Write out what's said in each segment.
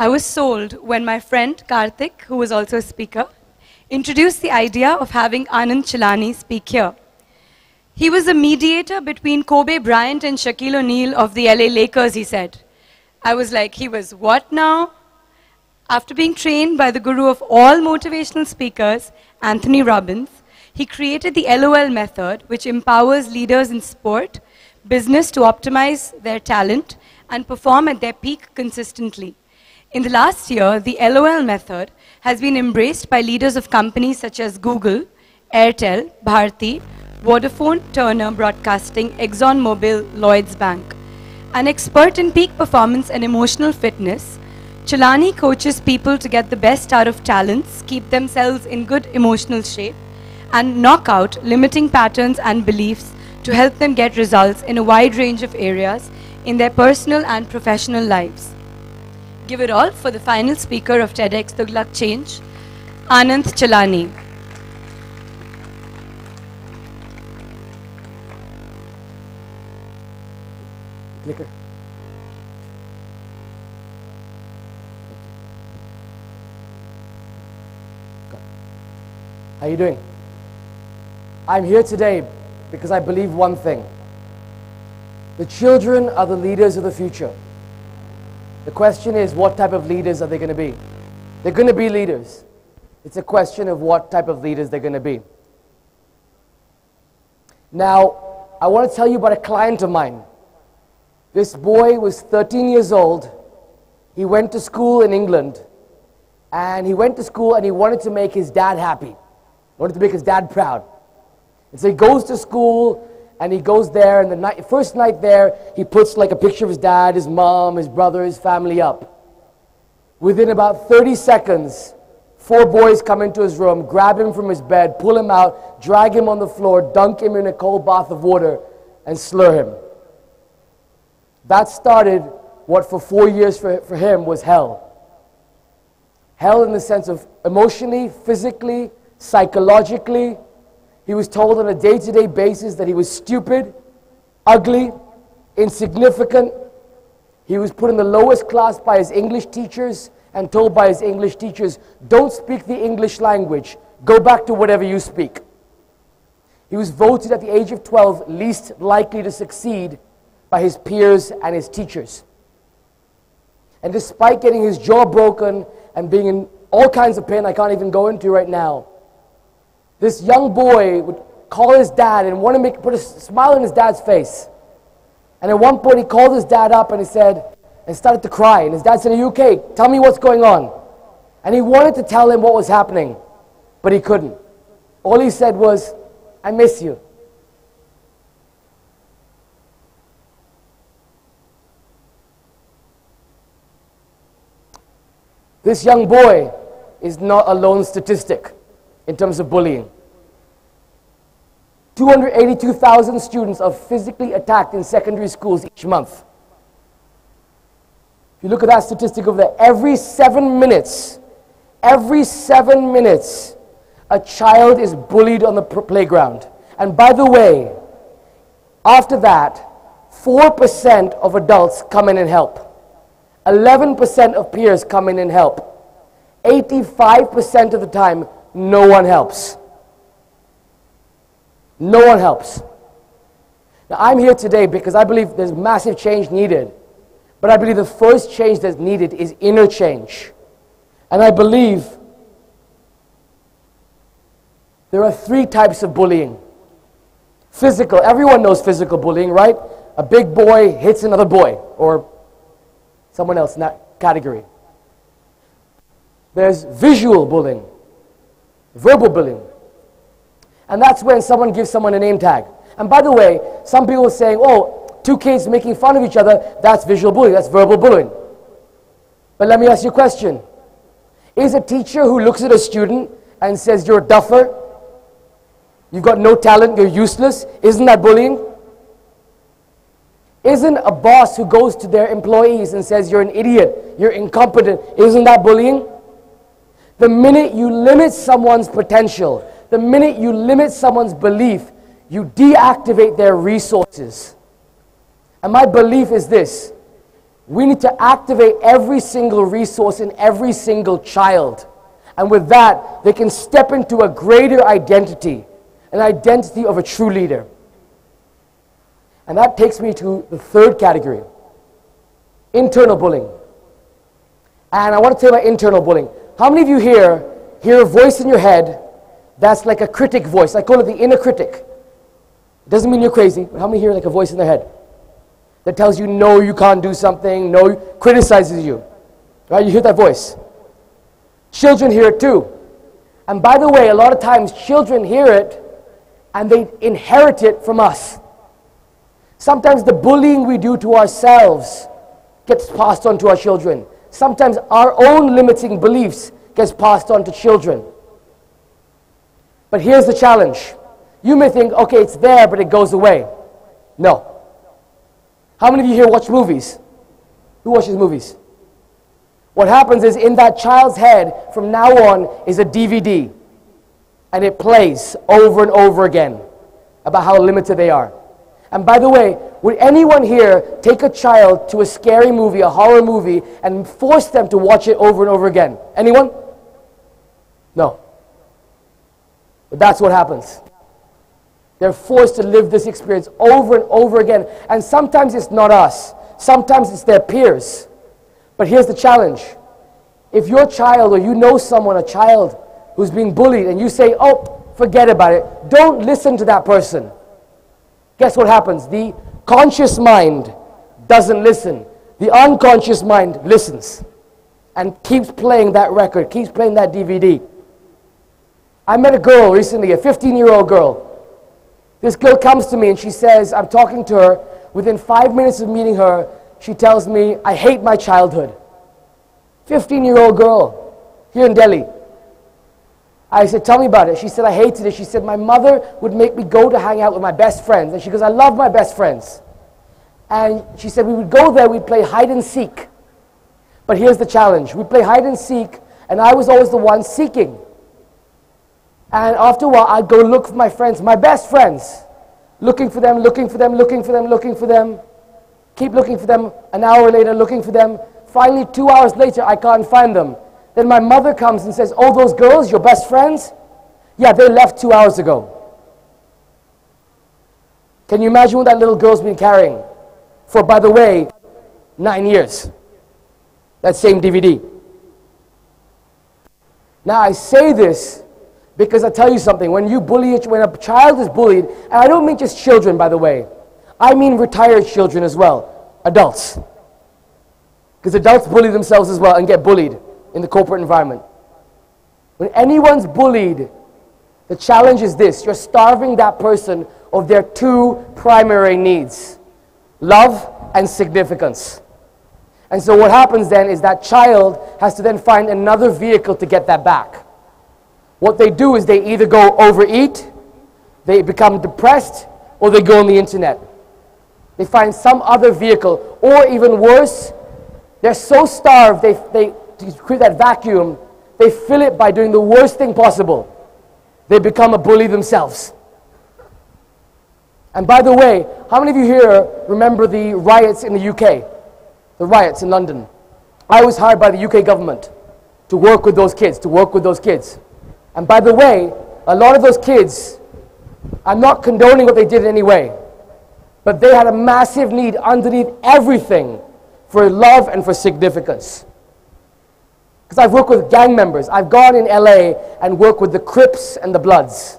I was sold when my friend Critic, who was also a speaker, introduced the idea of having Anand Chulani speak here. He was a mediator between Kobe Bryant and Shaquille O'Neal of the LA Lakers, he said. I was like, he was what now? After being trained by the guru of all motivational speakers, Anthony Robbins, he created the LOL method, which empowers leaders in sport, business to optimize their talent and perform at their peak consistently. In the last year, the LOL method has been embraced by leaders of companies such as Google, Airtel, Bharti, Vodafone, Turner Broadcasting, Exonn Mobil, Lloyds Bank. An expert in peak performance and emotional fitness, Chulani coaches people to get the best out of talents, keep themselves in good emotional shape, and knock out limiting patterns and beliefs to help them get results in a wide range of areas in their personal and professional lives. Give it all for the final speaker of TedxTughlaqRdChange, Anand Chulani. Clicker. How are you doing? I'm here today because I believe one thing. The children are the leaders of the future. The question is, what type of leaders are they going to be? They're going to be leaders. It's a question of what type of leaders they're going to be. Now, I want to tell you about a client of mine. This boy was 13 years old. He went to school in England. And he went to school and he wanted to make his dad happy. He wanted to make his dad proud. And so he goes to school and he goes there, and the first night there, he puts like a picture of his dad, his mom, his brother, his family up. Within about 30 seconds, 4 boys come into his room, grab him from his bed, pull him out, drag him on the floor, dunk him in a cold bath of water, and slur him. That started what for 4 years for him was hell. Hell in the sense of emotionally, physically, psychologically. He was told on a day-to-day basis that he was stupid, ugly, insignificant. He was put in the lowest class by his English teachers and told by his English teachers, don't speak the English language, go back to whatever you speak. He was voted at the age of 12 least likely to succeed by his peers and his teachers. And despite getting his jaw broken and being in all kinds of pain I can't even go into right now, this young boy would call his dad and want to put a smile on his dad's face. And at one point he called his dad up and he said, and started to cry. And his dad said, are you okay? Tell me what's going on. And he wanted to tell him what was happening, but he couldn't. All he said was, I miss you. This young boy is not a lone statistic in terms of bullying. 282,000 students are physically attacked in secondary schools each month. If you look at that statistic over there, every 7 minutes, a child is bullied on the playground. And by the way, after that, 4% of adults come in and help. 11% of peers come in and help. 85% of the time, no one helps. No one helps. Now, I'm here today because I believe there's massive change needed. But I believe the first change that's needed is inner change. And I believe there are 3 types of bullying. Physical, everyone knows physical bullying, right? A big boy hits another boy, or someone else in that category. There's visual bullying, verbal bullying. And that's when someone gives someone a name tag. And by the way, some people are saying, oh, 2 kids making fun of each other, that's visual bullying, that's verbal bullying. But let me ask you a question. Is a teacher who looks at a student and says, you're a duffer, you've got no talent, you're useless, isn't that bullying? Isn't a boss who goes to their employees and says, you're an idiot, you're incompetent, isn't that bullying? The minute you limit someone's potential, the minute you limit someone's belief, you deactivate their resources. And my belief is this: We need to activate every single resource in every single child. And with that, they can step into a greater identity, an identity of a true leader. And that takes me to the third category, internal bullying. And I want to tell you about internal bullying. How many of you here hear a voice in your head that's like a critic voice? I call it the inner critic. It doesn't mean you're crazy, but how many hear like a voice in their head that tells you, no, you can't do something, no, criticizes you? Right? You hear that voice. Children hear it too. And by the way, a lot of times children hear it and they inherit it from us. Sometimes the bullying we do to ourselves gets passed on to our children. Sometimes our own limiting beliefs gets passed on to children. But here's the challenge. You may think, okay, it's there, but it goes away. No. How many of you here watch movies? Who watches movies? What happens is in that child's head, from now on, is a DVD. And it plays over and over again about how limited they are. And by the way, would anyone here take a child to a scary movie, a horror movie, and force them to watch it over and over again? Anyone? No. But that's what happens. They're forced to live this experience over and over again. And sometimes it's not us. Sometimes it's their peers. But here's the challenge. If your child, or you know someone, a child who's being bullied, and you say, oh, forget about it, don't listen to that person. Guess what happens? The conscious mind doesn't listen. The unconscious mind listens and keeps playing that record, keeps playing that DVD. I met a girl recently, a 15-year-old girl. This girl comes to me and she says, I'm talking to her. Within 5 minutes of meeting her, she tells me, I hate my childhood. 15-year-old girl here in Delhi. I said, tell me about it. She said, I hated it. She said, my mother would make me go to hang out with my best friends. And she goes, I love my best friends. And she said, we would go there, we'd play hide and seek. But here's the challenge. We'd play hide and seek, and I was always the one seeking. And after a while, I'd go look for my friends, my best friends. Looking for them, looking for them, looking for them, looking for them. Keep looking for them. An hour later, looking for them. Finally, 2 hours later, I can't find them. Then my mother comes and says, oh, those girls, your best friends? Yeah, they left 2 hours ago. Can you imagine what that little girl's been carrying for, by the way, 9 years? That same DVD. Now, I say this because I tell you something. When a child is bullied, and I don't mean just children, by the way. I mean retired children as well, adults. Because adults bully themselves as well and get bullied in the corporate environment. When anyone's bullied, the challenge is this. You're starving that person of their two primary needs, love and significance. And so what happens then is that child has to then find another vehicle to get that back. What they do is they either go overeat, they become depressed, or they go on the internet. They find some other vehicle, or even worse, they're so starved, to create that vacuum, they fill it by doing the worst thing possible. They become a bully themselves. And by the way, how many of you here remember the riots in the UK? The riots in London. I was hired by the UK government to work with those kids, And by the way, a lot of those kids, I'm not condoning what they did in any way, but they had a massive need underneath everything for love and for significance. Because I've worked with gang members. I've gone in LA and worked with the Crips and the Bloods.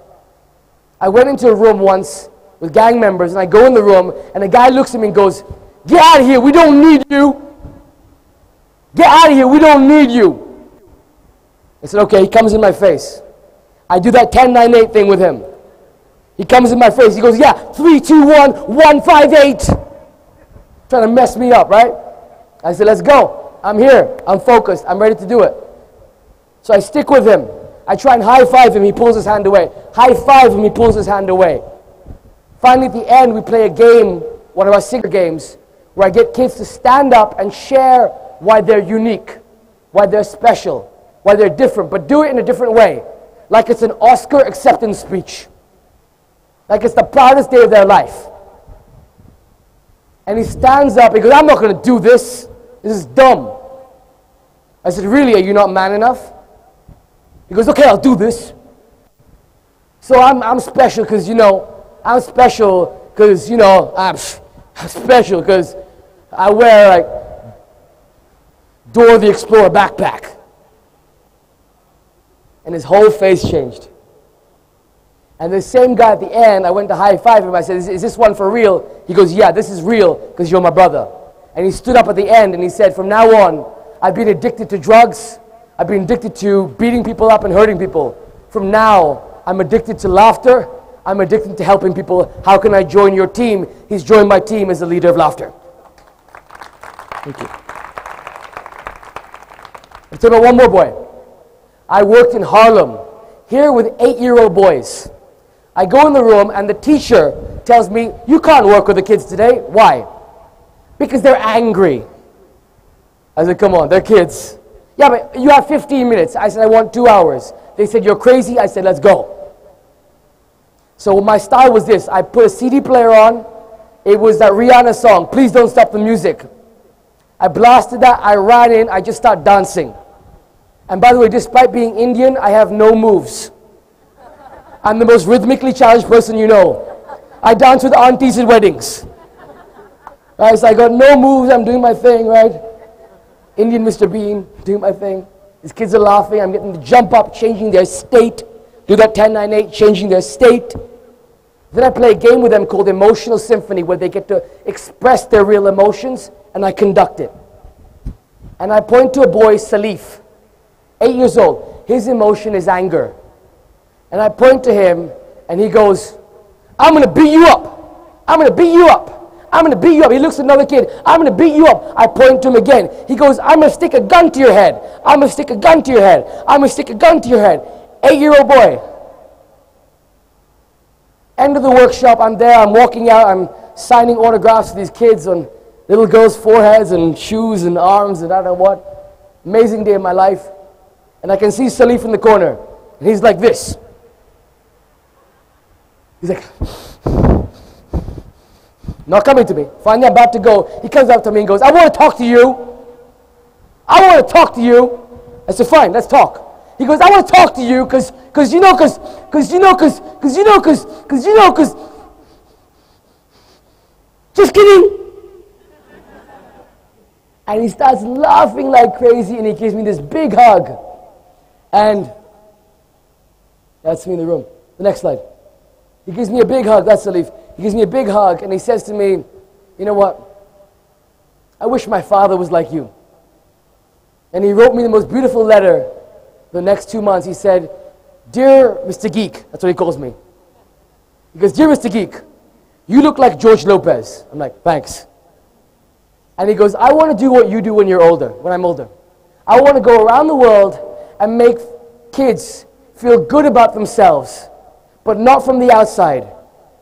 I went into a room once with gang members, and I go in the room, and a guy looks at me and goes, "Get out of here, we don't need you. Get out of here, we don't need you." I said, okay, he comes in my face. I do that 10-9-8 thing with him. He comes in my face, he goes, yeah, 3, 2, 1, 1, 5, 8. Trying to mess me up, right? I said, let's go. I'm here, I'm focused, I'm ready to do it. So I stick with him. I try and high-five him, he pulls his hand away. High-five him, he pulls his hand away. Finally, at the end, we play a game, one of our secret games, where I get kids to stand up and share why they're unique, why they're special, why they're different, but do it in a different way. Like it's an Oscar acceptance speech. Like it's the proudest day of their life. And he stands up, he goes, I'm not going to do this. This is dumb. I said, really, are you not man enough? He goes, okay, I'll do this. So I'm special because, I'm special because, I'm special because I wear, like, Dora the Explorer backpack. And his whole face changed. And the same guy at the end, I went to high-five him. I said, is this one for real? He goes, yeah, this is real because you're my brother. And he stood up at the end and he said, from now on, I've been addicted to drugs. I've been addicted to beating people up and hurting people. From now, I'm addicted to laughter. I'm addicted to helping people. How can I join your team? He's joined my team as the leader of laughter. Thank you. I'll tell you about one more boy. I worked in Harlem, here with 8-year-old boys. I go in the room and the teacher tells me, you can't work with the kids today. Why? Because they're angry. I said, come on, they're kids. Yeah, but you have 15 minutes. I said, I want 2 hours. They said, you're crazy. I said, let's go. So my style was this. I put a CD player on. It was that Rihanna song, Please Don't Stop the Music. I blasted that. I ran in. I just started dancing. And by the way, despite being Indian, I have no moves. I'm the most rhythmically challenged person you know. I dance with aunties at weddings. Right, so I got no moves. I'm doing my thing, right? Indian Mr. Bean, doing my thing. These kids are laughing. I'm getting them to jump up, changing their state. Do that 10-9-8, changing their state. Then I play a game with them called Emotional Symphony, where they get to express their real emotions, and I conduct it. And I point to a boy, Salif, 8 years old. His emotion is anger. And I point to him, and he goes, I'm going to beat you up. I'm going to beat you up. I'm going to beat you up. He looks at another kid. I'm going to beat you up. I point to him again. He goes, I'm going to stick a gun to your head. I'm going to stick a gun to your head. I'm going to stick a gun to your head. 8-year-old boy. End of the workshop, I'm there, I'm walking out, I'm signing autographs to these kids on little girls' foreheads and shoes and arms and I don't know what. Amazing day of my life. And I can see Salif in the corner. And he's like this. He's like, not coming to me. Finally, I'm about to go. He comes up to me and goes, I want to talk to you. I want to talk to you. I said, fine, let's talk. He goes, I want to talk to you because just kidding. And he starts laughing like crazy and he gives me this big hug. And that's me in the room. The next slide. He gives me a big hug, that's Salif. He gives me a big hug and he says to me, you know what? I wish my father was like you. And he wrote me the most beautiful letter. The next 2 months he said, Dear Mr. Geek, that's what he calls me. He goes, Dear Mr. Geek, you look like George Lopez. I'm like, thanks. And he goes, I want to do what you do when you're older, when I'm older. I want to go around the world and make kids feel good about themselves, but not from the outside,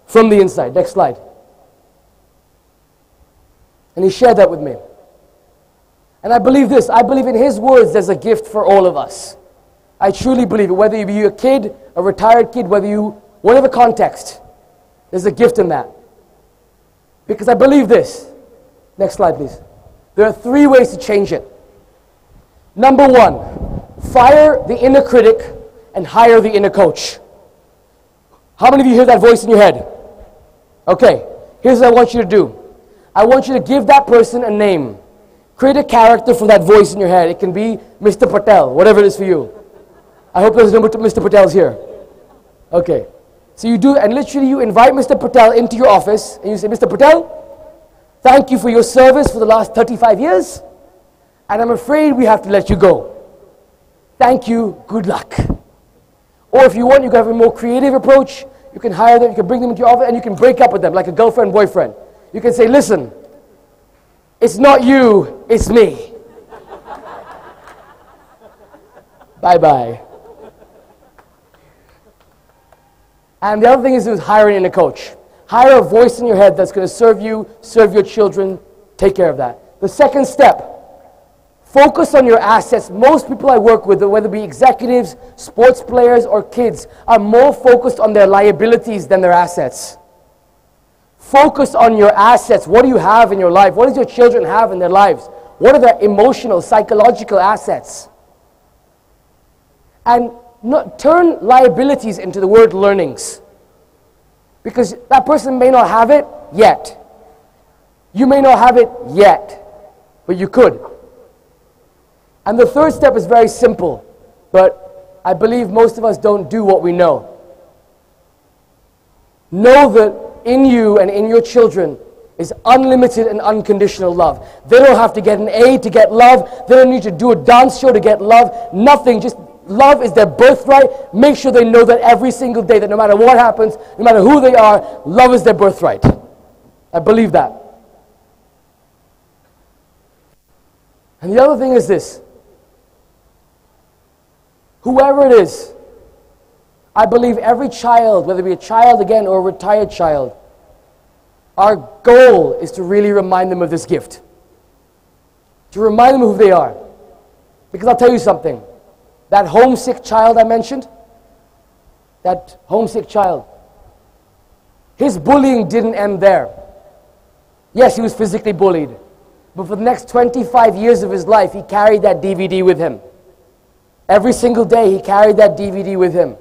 from the inside. Next slide. And he shared that with me. And I believe this, I believe in his words there's a gift for all of us. I truly believe it, whether you be a kid, a retired kid, whatever context, there's a gift in that. Because I believe this. Next slide, please. There are 3 ways to change it. Number 1, fire the inner critic and hire the inner coach. How many of you hear that voice in your head? Okay, here's what I want you to do. I want you to give that person a name. Create a character from that voice in your head. It can be Mr. Patel, whatever it is for you. I hope there's no Mr. Patels here. Okay. So you do, and literally you invite Mr. Patel into your office, and you say, Mr. Patel, thank you for your service for the last 35 years, and I'm afraid we have to let you go. Thank you, good luck. Or if you want, you can have a more creative approach. You can hire them, you can bring them into your office, and you can break up with them like a girlfriend, boyfriend. You can say, listen, it's not you, it's me. Bye-bye. And the other thing is hiring a coach. Hire a voice in your head that's going to serve you, serve your children, take care of that. The second step, focus on your assets. Most people I work with, whether it be executives, sports players, or kids, are more focused on their liabilities than their assets. Focus on your assets. What do you have in your life? What does your children have in their lives? What are their emotional, psychological assets? And turn liabilities into the word learnings. Because that person may not have it yet. You may not have it yet, but you could. And the third step is very simple, but I believe most of us don't do what we know. Know that in you and in your children is unlimited and unconditional love. They don't have to get an A to get love. They don't need to do a dance show to get love. Nothing, just love is their birthright. Make sure they know that every single day, that no matter what happens, no matter who they are, love is their birthright. I believe that. And the other thing is this. Whoever it is, I believe every child, whether it be a child again or a retired child, our goal is to really remind them of this gift. To remind them of who they are. Because I'll tell you something. That homesick child I mentioned, that homesick child, his bullying didn't end there. Yes, he was physically bullied. But for the next 25 years of his life, he carried that DVD with him. Every single day, he carried that DVD with him.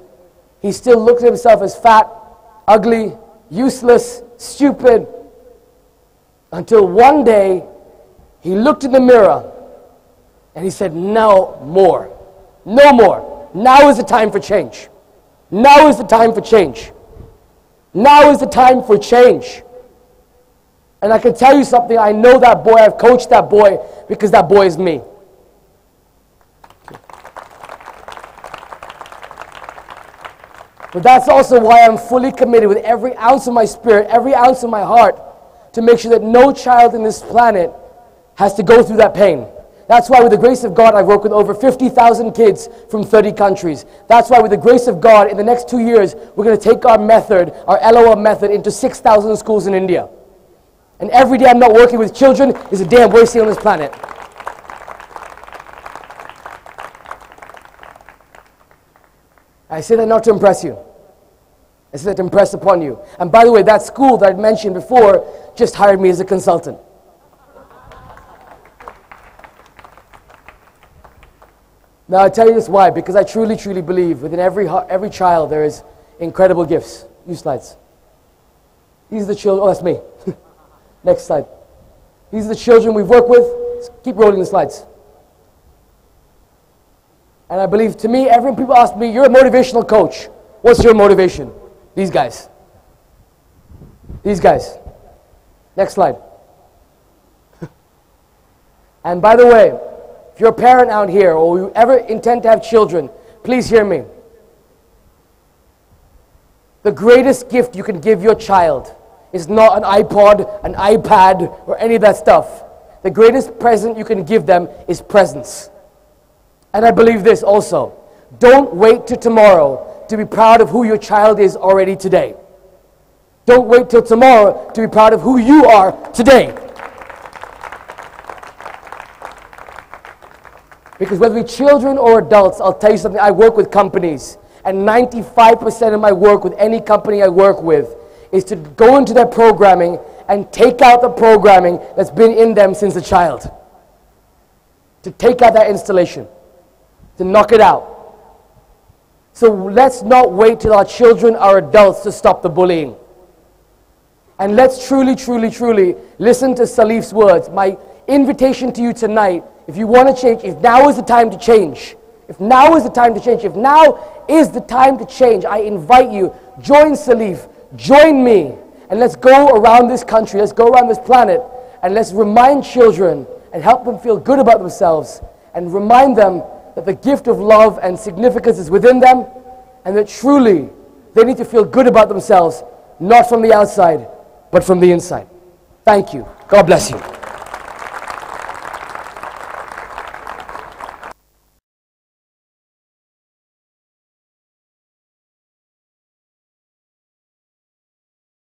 He still looked at himself as fat, ugly, useless, stupid, until one day, he looked in the mirror and he said, no more. No more. Now is the time for change. Now is the time for change. Now is the time for change. And I can tell you something, I know that boy, I've coached that boy, because that boy is me. But that's also why I'm fully committed with every ounce of my spirit, every ounce of my heart, to make sure that no child in this planet has to go through that pain. That's why with the grace of God, I've worked with over 50,000 kids from 30 countries. That's why with the grace of God, in the next 2 years, we're going to take our method, our LOL method, into 6,000 schools in India. And every day I'm not working with children is a day I'm wasting on this planet. I say that not to impress you. I say that to impress upon you. And by the way, that school that I mentioned before just hired me as a consultant. Now I'll tell you this why. Because I truly, truly believe within every child there is incredible gifts. New slides. These are the children. Oh, that's me. Next slide. These are the children we've worked with. Let's keep rolling the slides. And I believe, to me, people ask me, you're a motivational coach. What's your motivation? These guys. These guys. Next slide. And by the way, if you're a parent out here or you ever intend to have children, please hear me. The greatest gift you can give your child is not an iPod, an iPad, or any of that stuff. The greatest present you can give them is presence. And I believe this also. Don't wait till tomorrow to be proud of who your child is already today. Don't wait till tomorrow to be proud of who you are today. Because whether we're children or adults, I'll tell you something, I work with companies. And 95% of my work with any company I work with is to go into their programming and take out the programming that's been in them since a child. To take out that installation. To knock it out. So let's not wait till our children are adults to stop the bullying. And let's truly, truly, truly listen to Salif's words. My invitation to you tonight, if you want to change, if now is the time to change, if now is the time to change, if now is the time to change, I invite you, join Salif, join me, and let's go around this country, let's go around this planet, and let's remind children and help them feel good about themselves, and remind them that the gift of love and significance is within them, and that truly they need to feel good about themselves, not from the outside, but from the inside. Thank you. God bless you.